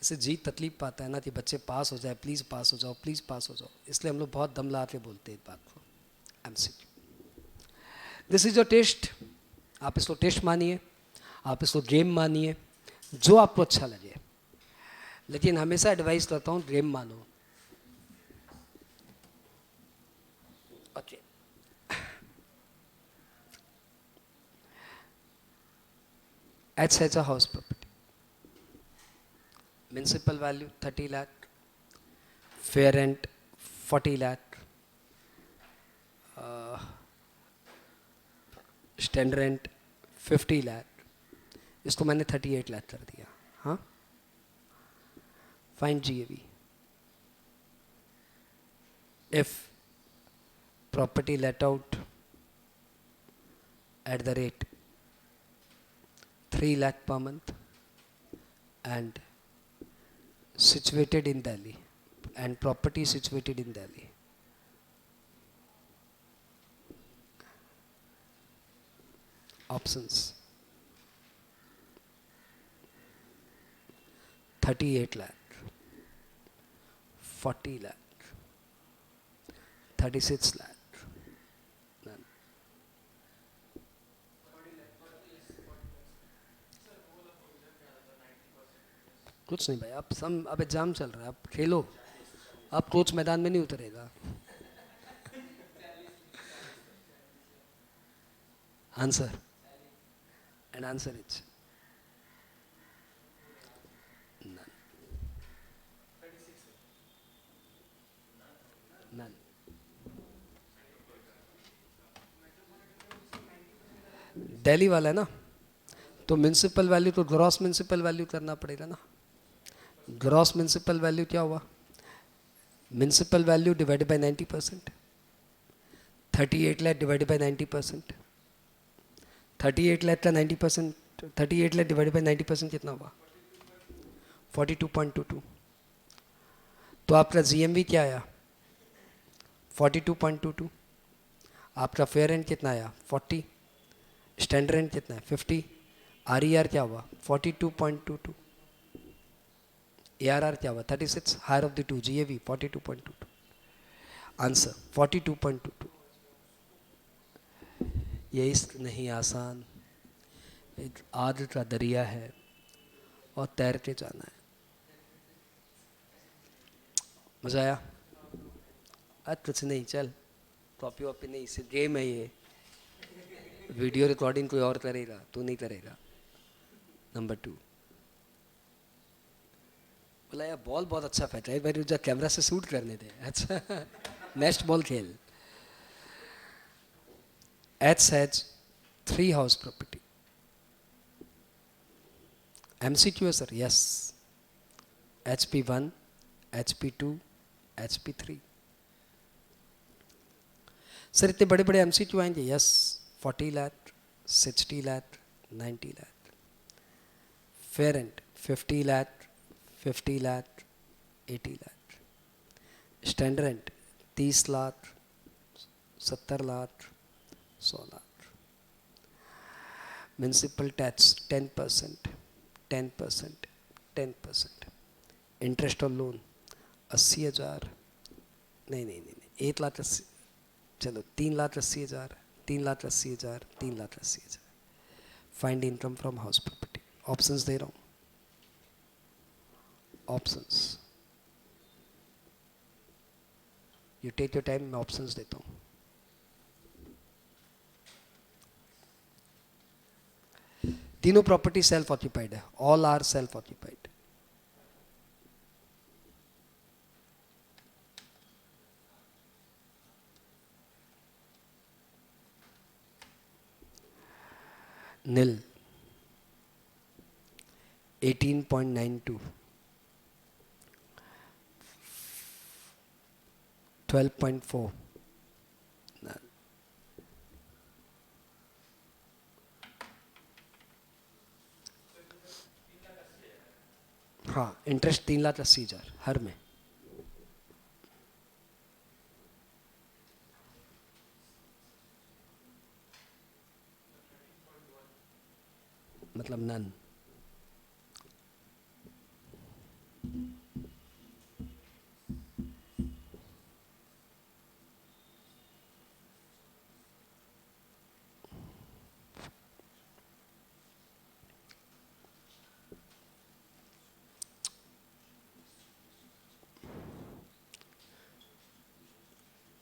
इससे जी तकलीफ पाता है ना कि बच्चे पास हो जाए, प्लीज़ पास हो जाओ, प्लीज़ पास हो जाओ, इसलिए हम लोग बहुत दम ला के बोलते हैं इस बात को। MCQ, this is your test. आप इसको टेस्ट मानिए, आप इसको गेम मानिए, जो आपको अच्छा लगे, लेकिन हमेशा एडवाइस करता हूँ गेम मानो। Okay, H has a house property, municipal value 30 lakh, fair rent 40 lakh, standard rent 50 lakh, इसको मैंने 38 लाख कर दिया। हाँ, find GAV if property let out at the rate 3 lakh per month and situated in Delhi, and property situated in Delhi. Options: 38 lakh, 40 lakh, 36 lakh. None. कुछ नहीं भाई, आप सम अब एग्जाम चल रहा है, आप खेलो, आप कोच मैदान में नहीं उतरेगा। Answer, and answer is none, none. Delhi वाला है ना, तो म्यूनसिपल वैल्यू तो ग्रॉस म्यूनसिपल वैल्यू करना पड़ेगा ना। ग्रॉस म्यूनसिपल वैल्यू क्या हुआ? Municipal value divided by 90%, 38 lakh divided by 90%, 38 lakh का 90%, 38 लाख डिवाइडेड बाय 90% कितना हुआ? 42.22। तो आपका जीएमवी क्या आया? 42.22। आपका फेयर रेंट कितना आया? 40। स्टैंड रेंट कितना है? 50। आरईआर क्या हुआ? 42.22। एआरआर क्या हुआ? 36। Higher of the two, GAV 42.22। Answer 42.22। ये इश्क नहीं आसान, एक आग का दरिया है और तैर के जाना है। मजा आया? आज कुछ नहीं, चल कॉपी वॉपी नहीं, सिर्फ गेम है ये। वीडियो रिकॉर्डिंग कोई और करेगा, तू नहीं करेगा। नंबर 2, बोला यार बॉल बहुत अच्छा फेंका है, भाई जा कैमरा से शूट करने दे। अच्छा नेक्स्ट बॉल खेल। H has 3 house property. MCQ है sir, yes. HP1, HP2, HP3। Sir इतने बड़े बड़े एमसीक्यू आएंगे? Yes. 40 lakh, 60 lakh, 90 lakh. Fair rent 50 lakh, 50 lakh, 80 lakh. Standard rent 30 lakh, 70 lakh, 100 lakh. Municipal tax 10%, 10%, 10%। Interest और लोन 80,000, नहीं नहीं नहीं नहीं, 1,80,000, चलो 3,80,000, 3,80,000, 3,80,000। Find income from house property. Options दे रहा हूँ, options, you take your time, मैं ऑप्शंस देता हूँ। तीनों प्रॉपर्टी सेल्फ ऑक्यूपाइड है, all are self occupied. Nil 18.92, 12.4, हाँ इंटरेस्ट 3,80,000 हर में। मतलब नन।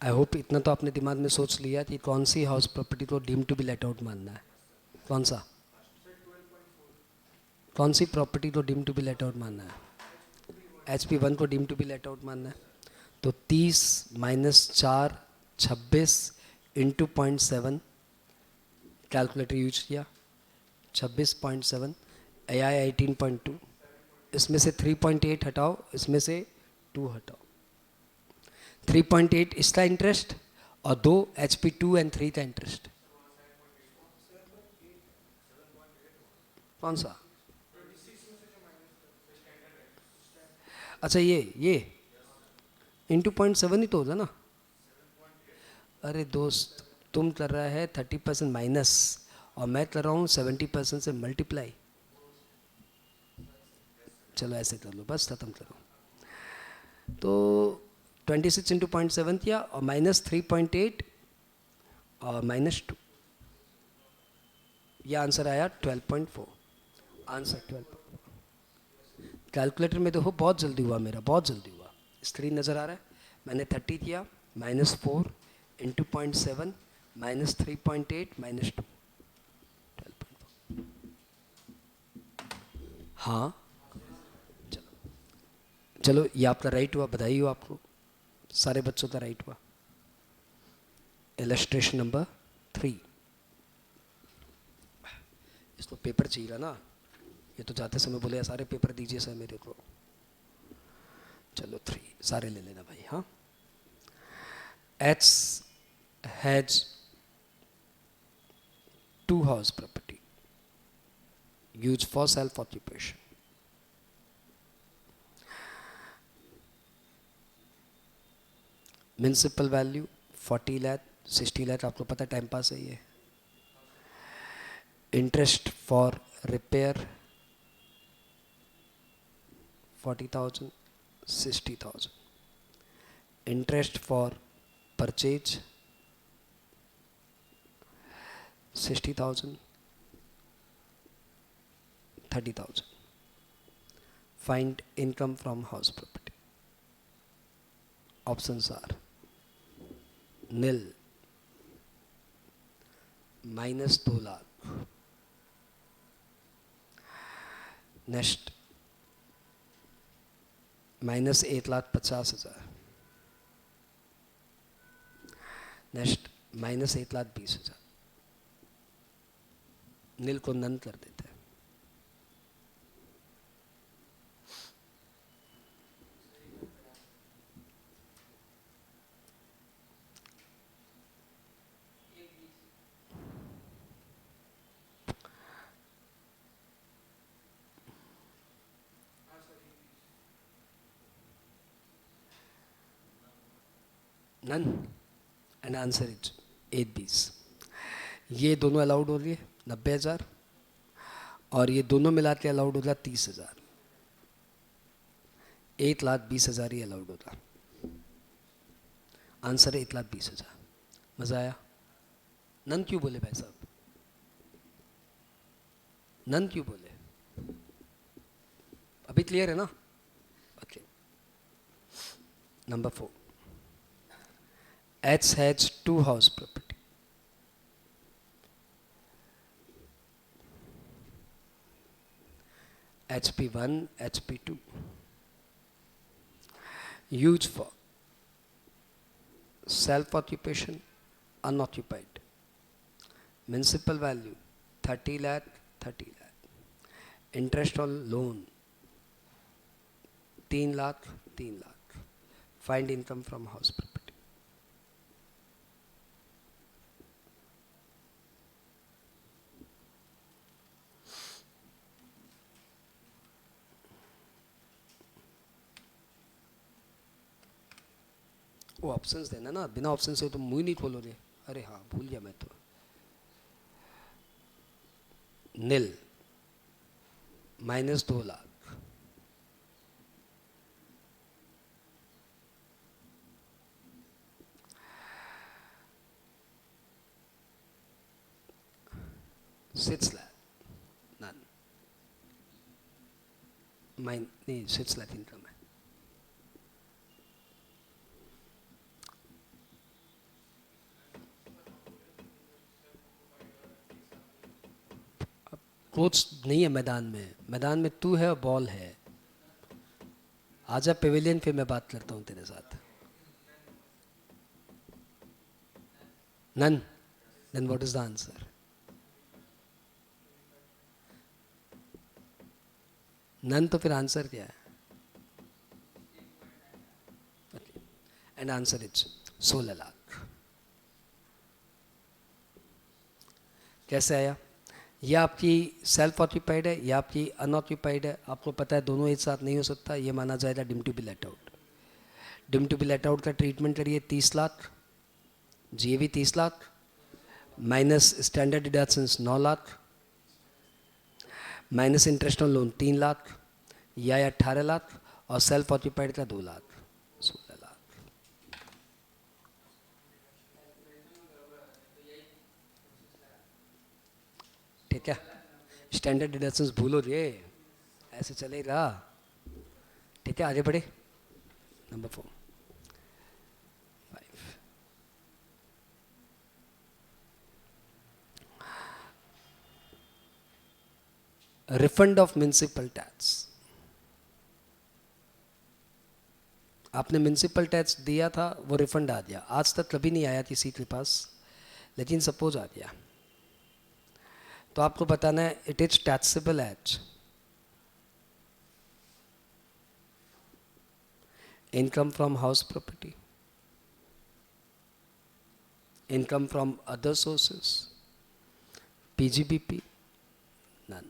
आई होप इतना तो आपने दिमाग में सोच लिया कि कौन सी हाउस प्रॉपर्टी को deem to be let out मानना है। कौन सा, कौन सी प्रॉपर्टी को deem to be let out मानना है? HP1 को deem to be let out मानना है। तो 30 माइनस 4 26 इंटू 0.7, कैलकुलेटर यूज किया, 26.7, AI 18.2, इसमें से 3.8 हटाओ, इसमें से 2 हटाओ। 3.8 इसका इंटरेस्ट और 2 HP2 एंड 3 का इंटरेस्ट। कौन सा? अच्छा ये इंटू 0.7 ही तो होगा ना। अरे दोस्त, तुम कर रहा है 30% माइनस और मैं कर रहा हूँ 70% से मल्टीप्लाई। चलो ऐसे कर लो, बस ख़त्म करो। तो 26 इंटू 0.7 किया और माइनस 3.8 और -2, यह आंसर आया 12.4। आंसर 12। कैलकुलेटर में देखो बहुत जल्दी हुआ, मेरा बहुत जल्दी हुआ। स्क्रीन नज़र आ रहा है? मैंने 30 किया, -4 इंटू 0.7 -3.8 -2, 12.4। हाँ चलो चलो, ये आपका राइट हुआ, बधाई हो आपको, सारे बच्चों का राइट हुआ। Illustration number 3। इसको पेपर चाहिए ना, ये तो जाते समय बोले सारे पेपर दीजिए सर मेरे को। चलो 3 सारे ले लेना भाई। हाँ, X has 2 house property used for self occupation. Municipal value 40 lakh 60 lakh, आपको पता टाइम पास है ये। Interest for repair 40,000 60,000। Interest for purchase 60,000 30,000। Find income from house property. Options are nil -2 lakh, next -1,50,000, next -1,20,000। Nil को नन कर देते हैं। None and answer is 820। ये दोनों अलाउड हो रही है 90,000 और ये दोनों मिला के अलाउड होगा 30,000। 1,20,000 ही अलाउड होगा। आंसर है 1,20,000। मज़ा आया? नन क्यों बोले भाई साहब? नन क्यों बोले? अभी क्लियर है ना? Okay. Number 4, H has 2 house property. HP1 HP2 used for self occupation unoccupied. Municipal value 30 lakh 30 lakh। Interest on loan 3 lakh 3 lakh। Find income from house property। वो ऑप्शंस देना ना, बिना ऑप्शन से तो मुंह नहीं खोलोगे। अरे हाँ, भूल गया मैं तो। Nil -2 lakh, six lakh none, mine नहीं 6 लाख इनकम है। कोच नहीं है मैदान में, मैदान में तू है और बॉल है। आजा पेविलियन, फिर मैं बात करता हूँ तेरे साथ। None, then what is the answer? None तो फिर आंसर क्या है? And answer is 16 lakh. कैसे आया? ये आपकी सेल्फ ऑक्यूपाइड है, ये आपकी अनऑक्यूपाइड है। आपको पता है दोनों एक साथ नहीं हो सकता, ये माना जाएगा deem to be let out. Deem to be let out का ट्रीटमेंट करिए 30 lakh, GAV 30 lakh, minus standard deductions 9 lakh, minus interest on loan 3 lakh, या 18 लाख, और सेल्फ ऑक्यूपाइड का 2 लाख, 16 लाख। ठीक है, स्टैंडर्ड डिडक्शंस भूलो रे, ऐसे चलेगा। ठीक है, आगे बढ़े। Number 4, 5। Refund of municipal tax. आपने म्युनिसिपल टैक्स दिया था, वो रिफंड आ गया। आज तक कभी नहीं आया किसी के पास, लेकिन सपोज आ गया, तो आपको बताना है it is taxable as income from house property, income from other sources, PGBP, none.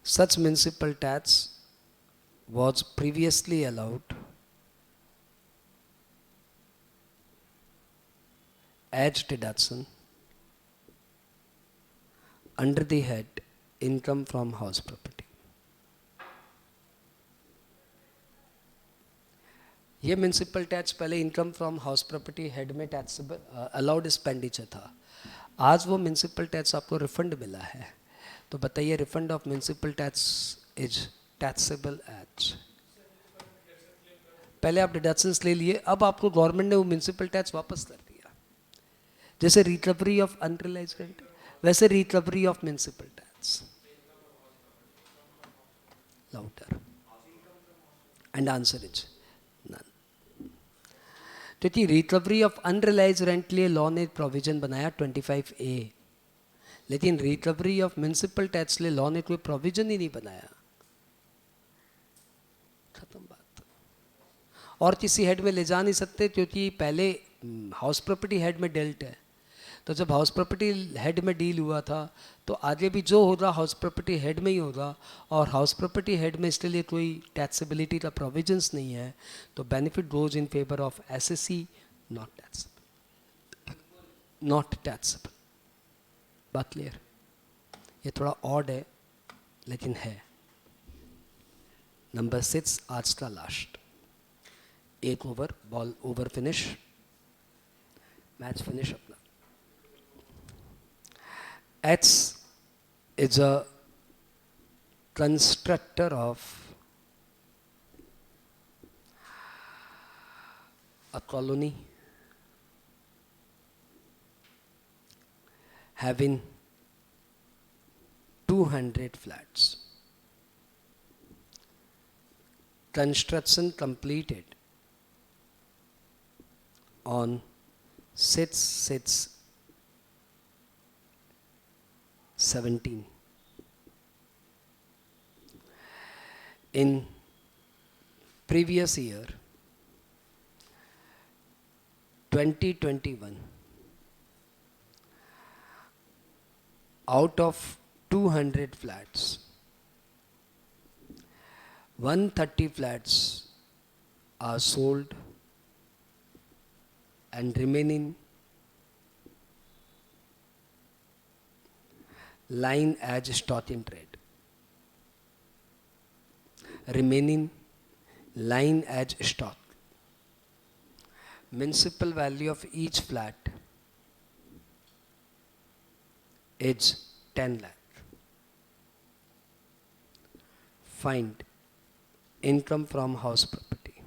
Such municipal tax was previously allowed as deduction under the head income from house property. ये म्यूनसिपल टैक्स पहले income from house property head में taxable allowed expenditure था। आज वो municipal tax आपको refund मिला है, तो बताइए refund of municipal tax is taxable as. पहले आप डिडक्शंस ले लिए, अब आपको गवर्नमेंट ने वो म्यूनसिपल टैक्स वापस कर दिया। जैसे रिकवरी ऑफ अनरियलाइज्ड रेंट, वैसे recovery of municipal tax. Louder, and answer is none. क्योंकि रिकवरी ऑफ अनरियलाइज्ड रेंट लिए लॉ ने प्रोविजन बनाया 25A, लेकिन रिकवरी ऑफ म्यूनसिपल टैक्स लिए लॉ ने कोई प्रोविजन ही नहीं बनाया। खत्म बात। और किसी हेड में ले जा नहीं सकते, क्योंकि पहले हाउस प्रॉपर्टी हेड में डेल्ट है। तो जब हाउस प्रॉपर्टी हेड में डील हुआ था, तो आगे भी जो होगा हाउस प्रॉपर्टी हेड में ही होगा, और हाउस प्रॉपर्टी हेड में इसके लिए कोई टैक्सेबिलिटी का प्रोविजंस नहीं है, तो benefit goes in favour of SSC, not taxable, not taxable. बात क्लियर? ये थोड़ा ऑड है, लेकिन है। नंबर 6, आज का लास्ट। एक over, ball over, finish, match finish अपना। X is a constructor of a colony having 200 flats. Construction completed on 6/6/17. In previous year 2021, out of 200 flats, 130 flats are sold and remaining lying as stock in trade. Remaining lying as stock. Municipal value of each flat is 10 lakh. Find income from house property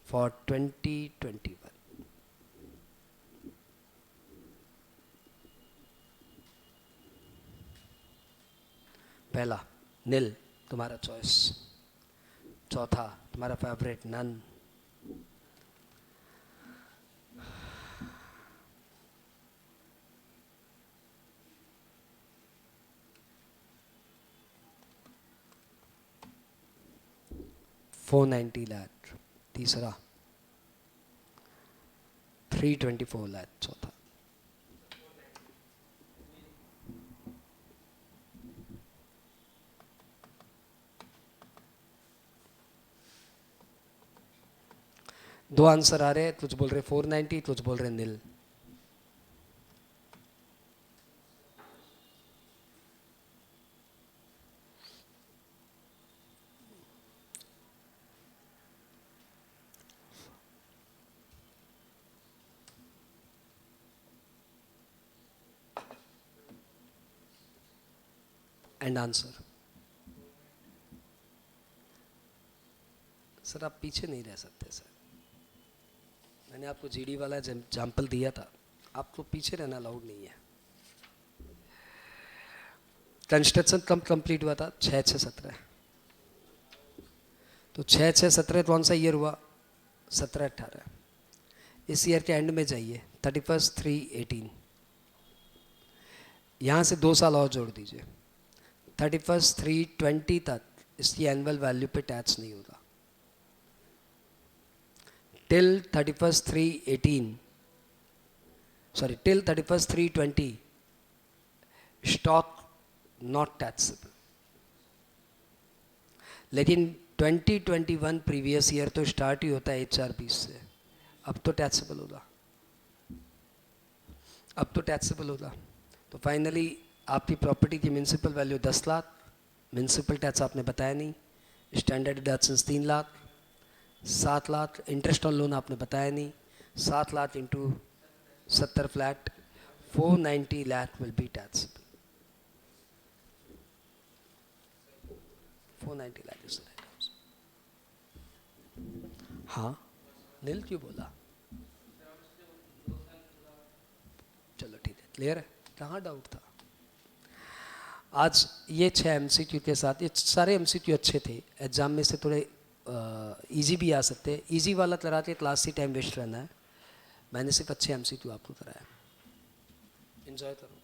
for 2021. पहला नील, तुम्हारा choice. चौथा तुम्हारा favourite none. $490 तीसरा, 324 चौथा। दो answer आ रहे हैं, कुछ बोल रहे 490, कुछ बोल रहे नील। And answer. सर आप पीछे नहीं रह सकते सर, मैंने आपको जीडी वाला एग्जाम्पल दिया था, आपको पीछे रहना अलाउड नहीं है। कंस्ट्रक्शन कब कंप्लीट हुआ था? 6/6/17। तो 6/6/17 कौन सा ईयर हुआ? 17/18। इस ईयर के एंड में जाइए, 31/3/18। यहाँ से 2 साल और जोड़ दीजिए, 31/3/20 तक इसकी एनुअल वैल्यू पे टैक्स नहीं होगा। Till 31/3/18, sorry till 31/3/20 stock not taxable. लेकिन 2021 प्रीवियस ईयर तो स्टार्ट ही होता है HR20 से, अब तो टैक्सेबल होगा, अब तो टैक्सेबल होगा। तो फाइनली आपकी प्रॉपर्टी की municipal value 10 lakh, municipal tax आपने बताया नहीं, standard deductions 3 lakh, 7 lakh, interest on loan आपने बताया नहीं, 7 lakh into 70 flat, 490 lakh will be taxable. 490 lakh is the right answer. हाँ, नील क्यों बोला? चलो ठीक है, क्लियर है, कहाँ डाउट था? आज ये 6 MCQ के साथ, ये सारे MCQ अच्छे थे, एग्जाम में से थोड़े इजी भी आ सकते हैं। इजी वाला करा के क्लास से टाइम वेस्ट रहना है, मैंने सिर्फ अच्छे MCQ आपको कराया। एंजॉय करो।